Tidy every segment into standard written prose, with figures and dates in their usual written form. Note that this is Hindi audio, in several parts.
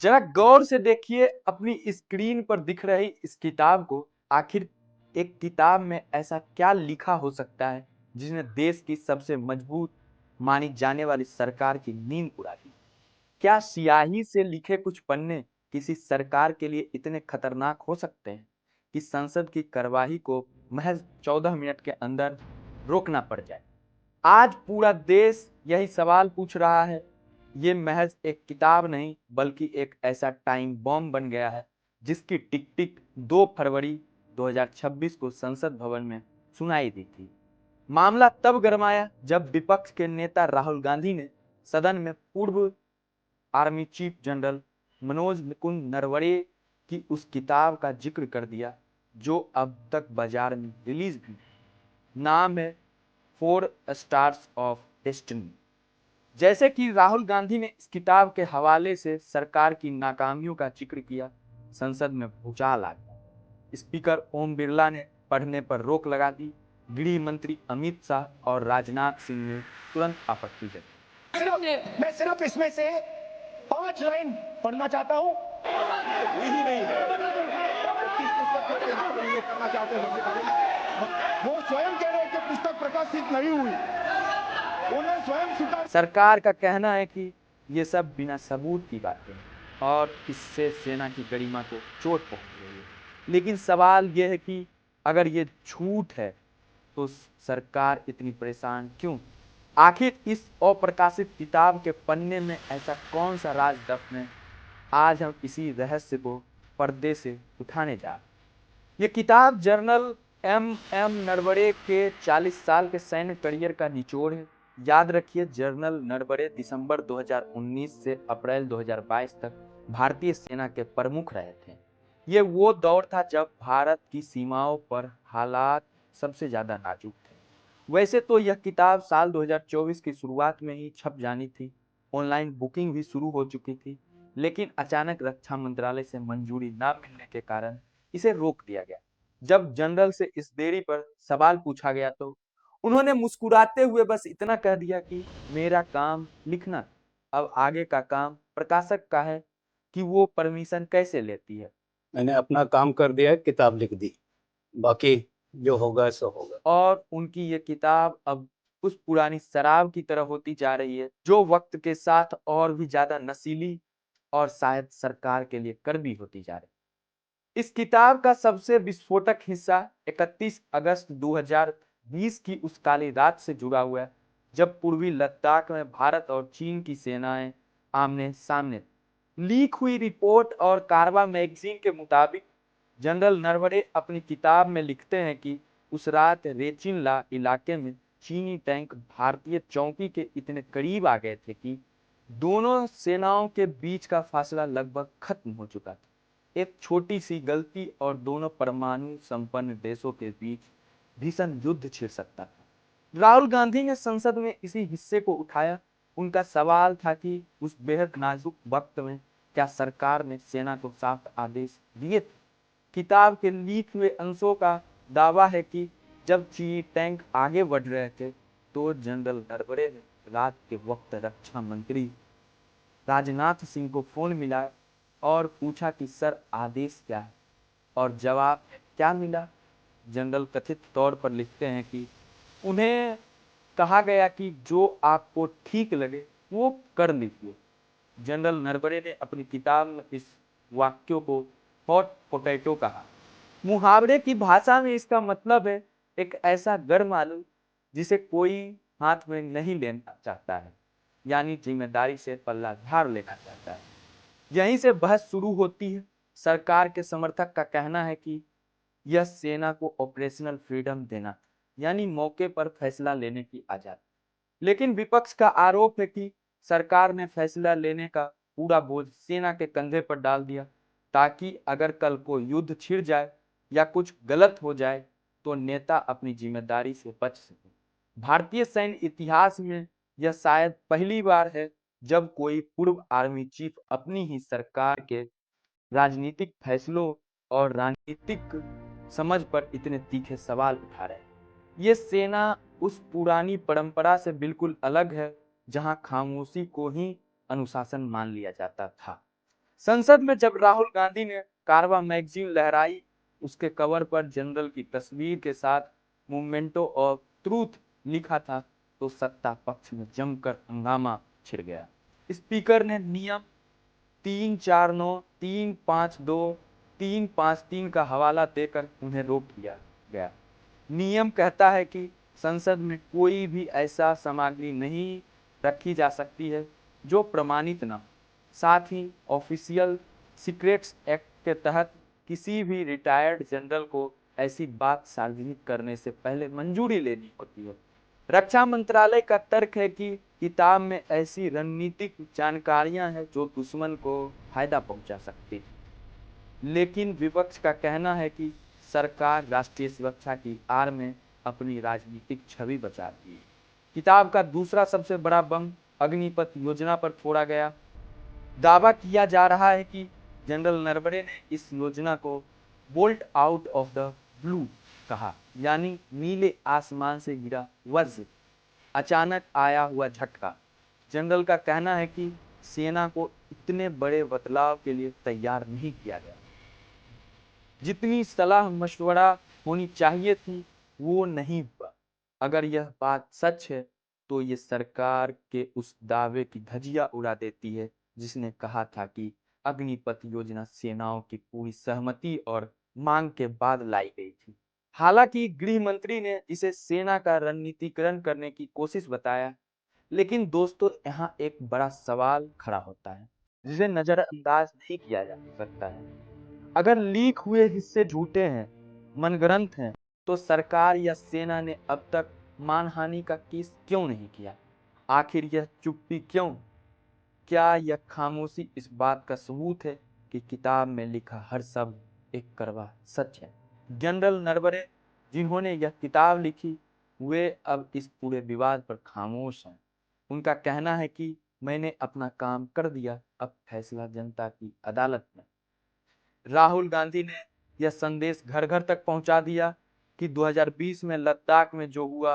जरा गौर से देखिए अपनी स्क्रीन पर दिख रही इस किताब को। आखिर एक किताब में ऐसा क्या लिखा हो सकता है जिसने देश की सबसे मजबूत मानी जाने वाली सरकार की नींद उड़ा दी? क्या स्याही से लिखे कुछ पन्ने किसी सरकार के लिए इतने खतरनाक हो सकते हैं कि संसद की कार्यवाही को महज 14 मिनट के अंदर रोकना पड़ जाए? आज पूरा देश यही सवाल पूछ रहा है। ये महज एक किताब नहीं बल्कि एक ऐसा टाइम बॉम्ब बन गया है जिसकी टिक टिक 2 फरवरी 2026 को संसद भवन में सुनाई दी थी। मामला तब गरमाया जब विपक्ष के नेता राहुल गांधी ने सदन में पूर्व army chief general Manoj Mukund Naravane की उस किताब का जिक्र कर दिया जो अब तक बाजार में रिलीज भी। नाम है 4 स्टार्स ऑफ डेस्टिनी। जैसे कि राहुल गांधी ने इस किताब के हवाले से सरकार की नाकामियों का जिक्र किया, संसद में भूचाल आ गया। स्पीकर ओम बिरला ने पढ़ने पर रोक लगा दी। गृह मंत्री अमित शाह और राजनाथ सिंह ने तुरंत आपत्ति जताई। मैं सिर्फ इसमें से 5 लाइन पढ़ना चाहता हूं। यही नहीं है करना चाहते हैं। वो स्वयं कह रहे हैं कि पुस्तक प्रकाशित नहीं हुई, उन्हें स्वयं स्वीकार। सरकार का कहना है कि ये सब बिना सबूत की बातें हैं और इससे सेना की गरिमा को चोट पहुंच रही है। लेकिन सवाल यह है कि अगर ये झूठ है तो सरकार इतनी परेशान क्यों? आखिर इस अप्रकाशित किताब के पन्ने में ऐसा कौन सा राज दफन है? आज हम इसी रहस्य को पर्दे से उठाने जा रहे हैं। ये किताब जनरल एम नरवणे के 40 साल के सैन्य करियर का निचोड़ है। याद रखिए, जनरल नरवणे दिसंबर 2019 से अप्रैल 2022 तक भारतीय सेना के प्रमुख रहे थे। ये वो दौर था जब भारत की सीमाओं पर हालात सबसे ज्यादा नाजुक थे। वैसे तो यह किताब साल 2024 की शुरुआत में ही छप जानी थी, ऑनलाइन बुकिंग भी शुरू हो चुकी थी, लेकिन अचानक रक्षा मंत्रालय से मंजूरी न मिलने के कारण इसे रोक दिया गया। जब जनरल से इस देरी पर सवाल पूछा गया तो उन्होंने मुस्कुराते हुए बस इतना कह दिया कि मेरा काम लिखना, अब आगे का काम प्रकाशक का है कि वो परमिशन कैसे लेती है। मैंने अपना काम कर दिया, किताब लिख दी, बाकी जो होगा सो होगा। और उनकी ये किताब अब उस पुरानी शराब की तरह होती जा रही है जो वक्त के साथ और भी ज्यादा नशीली और शायद सरकार के लिए कड़वी होती जा रही है। इस किताब का सबसे विस्फोटक हिस्सा 31 अगस्त 2020 की उस काली रात से जुड़ा हुआ है जब पूर्वी लद्दाख में भारत और चीन की सेनाएं आमने सामने। लीक हुई रिपोर्ट और कारवा मैगजीन के मुताबिक जनरल नरवणे अपनी किताब में लिखते हैं कि उस रात रेचिनला इलाके में चीनी टैंक भारतीय चौकी के इतने करीब आ गए थे कि दोनों सेनाओं के बीच का फासला लगभग खत्म हो चुका था। एक छोटी सी गलती और दोनों परमाणु संपन्न देशों के बीच भीषण युद्ध छिड़ सकता था। राहुल गांधी ने संसद में इसी हिस्से को उठाया। उनका सवाल था कि उस बेहद नाजुक वक्त में क्या सरकार ने सेना को साफ आदेश दिए थे? किताब के लीक हुए अंशों का दावा है कि जब चीनी टैंक आगे बढ़ रहे थे तो जनरल नरवणे ने रात के वक्त रक्षा मंत्री राजनाथ सिंह को फोन मिला और पूछा कि सर आदेश क्या है, और जवाब क्या मिला? जनरल कथित तौर पर लिखते हैं कि उन्हें कहा गया कि जो आपको ठीक लगे वो कर लीजिए। जनरल नरवणे ने अपनी किताब में इस वाक्यों को हॉट पोटैटो कहा। मुहावरे की भाषा में इसका मतलब है एक ऐसा गर्म आलू जिसे कोई हाथ में नहीं लेना चाहता है, यानी जिम्मेदारी से पल्ला झाड़ लेना चाहता है। यहीं से बहस शुरू होती है। सरकार के समर्थक का कहना है कि यह सेना को ऑपरेशनल फ्रीडम देना, यानी मौके पर फैसला लेने की आजादी। लेकिन विपक्ष का आरोप है कि सरकार ने फैसला लेने का पूरा बोझ सेना के कंधे पर डाल दिया ताकि अगर कल को युद्ध छिड़ जाए या कुछ गलत हो जाए तो नेता अपनी जिम्मेदारी से बच सके। भारतीय सैन्य इतिहास में यह शायद पहली बार है जब कोई पूर्व आर्मी चीफ अपनी ही सरकार के राजनीतिक फैसलों और राजनीतिक समझ पर इतने तीखे सवाल उठा रहे हैं। ये सेना उस पुरानी परंपरा से बिल्कुल अलग है जहां खामोशी को ही अनुशासन मान लिया जाता था। संसद में जब राहुल गांधी ने कारवा मैगजीन लहराई, उसके कवर पर जनरल की तस्वीर के साथ मूवमेंटो ऑफ ट्रूथ लिखा था, तो सत्ता पक्ष में जमकर हंगामा छिड़ गया। स्पीकर ने नियम 349, 352, 353 का हवाला देकर उन्हें रोक दिया गया। नियम कहता है कि संसद में कोई भी ऐसा सामग्री नहीं रखी जा सकती है जो प्रमाणित न हो। साथ ही ऑफिशियल सीक्रेट्स एक्ट के तहत किसी भी रिटायर्ड जनरल को ऐसी बात सार्वजनिक करने से पहले मंजूरी लेनी होती है। रक्षा मंत्रालय का तर्क है कि किताब में ऐसी रणनीतिक जानकारियां हैं जो दुश्मन को फायदा पहुंचा सकती है। लेकिन विपक्ष का कहना है कि सरकार राष्ट्रीय सुरक्षा की आड़ में अपनी राजनीतिक छवि बचाती है। किताब का दूसरा सबसे बड़ा बम अग्निपथ योजना पर फोड़ा गया। दावा किया जा रहा है कि जनरल नरवणे ने इस योजना को bolt out of the blue कहा, यानी नीले आसमान से गिरा वज्र, अचानक आया हुआ झटका। जनरल का कहना है कि सेना को इतने बड़े बदलाव के लिए तैयार नहीं किया गया। जितनी सलाह मशवरा होनी चाहिए थी वो नहीं हुआ। अगर यह बात सच है तो ये सरकार के उस दावे की धज्जियां उड़ा देती है जिसने कहा था कि अग्निपथ योजना सेनाओं की पूरी सहमति और मांग के बाद लाई गई थी। हालांकि गृह मंत्री ने इसे सेना का रणनीतिकरण करने की कोशिश बताया, लेकिन दोस्तों यहाँ एक बड़ा सवाल खड़ा होता है जिसे नजरअंदाज नहीं किया जा सकता है। अगर लीक हुए हिस्से झूठे हैं, मनगढ़ंत हैं, तो सरकार या सेना ने अब तक मानहानि का केस क्यों नहीं किया? आखिर यह चुप्पी क्यों? क्या यह खामोशी इस बात का सबूत है कि किताब में लिखा हर शब्द एक कड़वा सच है? जनरल नरवणे जिन्होंने यह किताब लिखी, वे अब इस पूरे विवाद पर खामोश हैं। उनका कहना है कि मैंने अपना काम कर दिया, अब फैसला जनता की अदालत में। राहुल गांधी ने यह संदेश घर घर तक पहुंचा दिया कि 2020 में लद्दाख में जो हुआ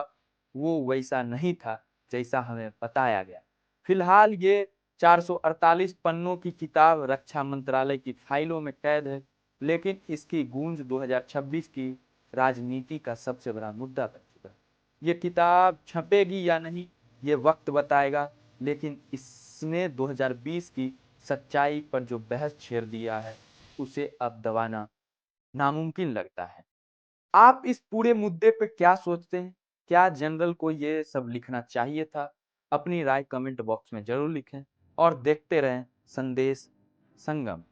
वो वैसा नहीं था जैसा हमें बताया गया। फिलहाल ये 448 पन्नों की किताब रक्षा मंत्रालय की फाइलों में कैद है, लेकिन इसकी गूंज 2026 की राजनीति का सबसे बड़ा मुद्दा बन चुका है। ये किताब छपेगी या नहीं ये वक्त बताएगा, लेकिन इसने 2020 की सच्चाई पर जो बहस छेड़ दिया है उसे अब दबाना नामुमकिन लगता है। आप इस पूरे मुद्दे पे क्या सोचते हैं? क्या जनरल को ये सब लिखना चाहिए था? अपनी राय कमेंट बॉक्स में जरूर लिखें और देखते रहें संदेश संगम।